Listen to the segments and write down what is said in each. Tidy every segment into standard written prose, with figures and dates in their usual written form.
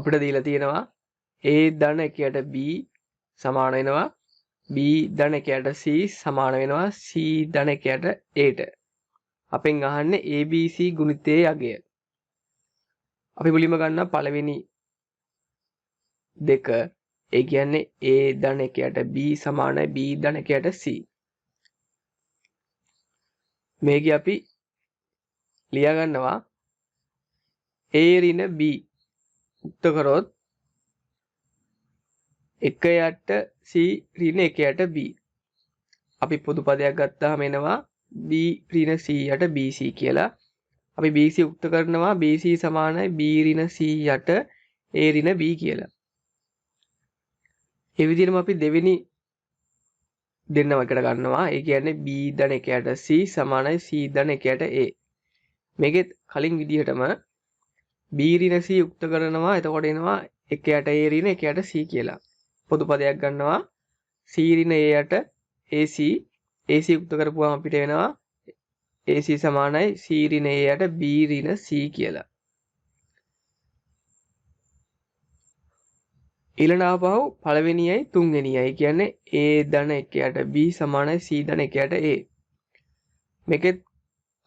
අපිට දීලා තියෙනවා a ධන 1ට b සමාන වෙනවා b ධන 1ට c සමාන වෙනවා c ධන 1ට a ට. අපෙන් අහන්නේ abc ගුණිතයේ අගය. අපි මුලින්ම ගන්නවා පළවෙනි දෙක. ඒ කියන්නේ a ධන 1ට b සමානයි b ධන 1ට c. මේකේ අපි ලියා ගන්නවා a ඍණ b උක්ත කරොත් 1යට c ඍණ 1යට b. අපි පොදු පදයක් ගත්තාම එනවා b ඍණ c යට bc කියලා. අපි bc උක්ත කරනවා bc සමානයි b ඍණ c යට a ඍණ b කියලා. ඒ විදිහටම අපි දෙවෙනි දෙන්නම එකට ගන්නවා. ඒ කියන්නේ b ධන 1යට c සමානයි c ධන 1යට a. මේකෙත් කලින් විදිහටම b ඍණ c උක්ත කරනවා. එතකොට එනවා 1යට a ඍණ 1යට c කියලා. පොදු පදයක් ගන්නවා c ඍණ a යට ac ac උක්ත කරපුවාම අපිට වෙනවා ac සමානයි c ඍණ a යට b ඍණ c කියලා. ඊළඟ ආපහු පළවෙනියයි තුන්වෙනියයි කියන්නේ a ධන 1යට b සමානයි c ධන 1යට a. මේකෙත්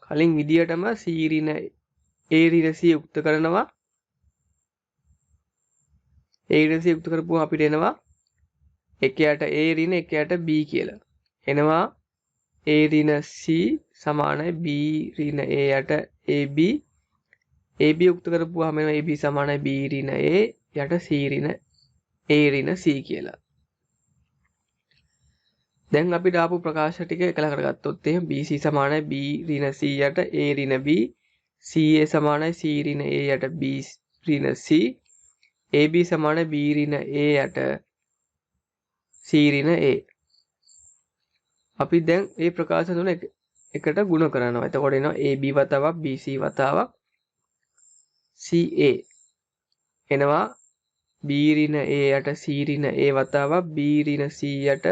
කලින් විදියටම c ඍණ a ඍණ c උක්ත කරනවා. a ඍණ c උක්ත කරපුවාම අපිට එනවා 1යට a ඍණ 1යට b කියලා. එනවා a ඍණ c සමානයි b ඍණ a යට ab. ab උක්ත කරපුවාම එනවා ab සමානයි b ඍණ a යට c ඍණ a ඍණ c කියලා. දැන් අපිට ආපු ප්‍රකාශ ටික එකලා කරගත්තොත් එහෙනම් bc සමානයි b ඍණ c යට a ඍණ b, ca සමානයි c ඍණ a යට b ඍණ c, ab සමානයි b ඍණ a යට c ඍණ a. අපි දැන් මේ ප්‍රකාශ තුන එකට ගුණ කරනවා. එතකොට එනවා ab වතාවක් bc වතාවක් ca. එනවා b ඍණ a යට c ඍණ a වතාවක් b ඍණ c යට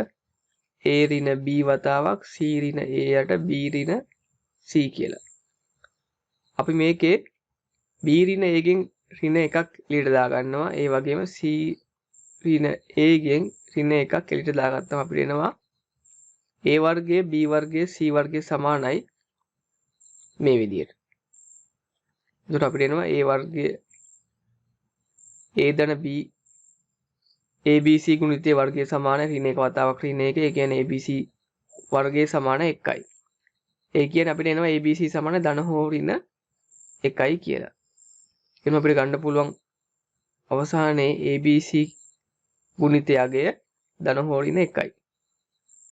a ඍණ b වතාවක් c ඍණ a යට b ඍණ c කියලා. අපි මේකේ b ඍණ a ගෙන් ඍණ එකක් එළියට දා ගන්නවා. ඒ වගේම c ඍණ a ගෙන් ඍණ එකක් එළියට දාගත්තම අපිට එනවා a වර්ගය b වර්ගය c වර්ගය සමානයි මේ විදිහට. එතකොට අපිට එනවා a වර්ගය a ධන b abc ගුණිතයේ වර්ගය සමානයි ඍණ 1 වතාවක් ඍණ 1. ඒ කියන්නේ abc වර්ගය සමාන 1යි. ඒ කියන්නේ අපිට එනවා abc සමාන ධන හෝ ඍණ 1යි කියලා. එහෙනම් අපිට ගන්න පුළුවන් අවසානයේ abc ගුණිතය අගය ධන හෝ ඍණ 1යි.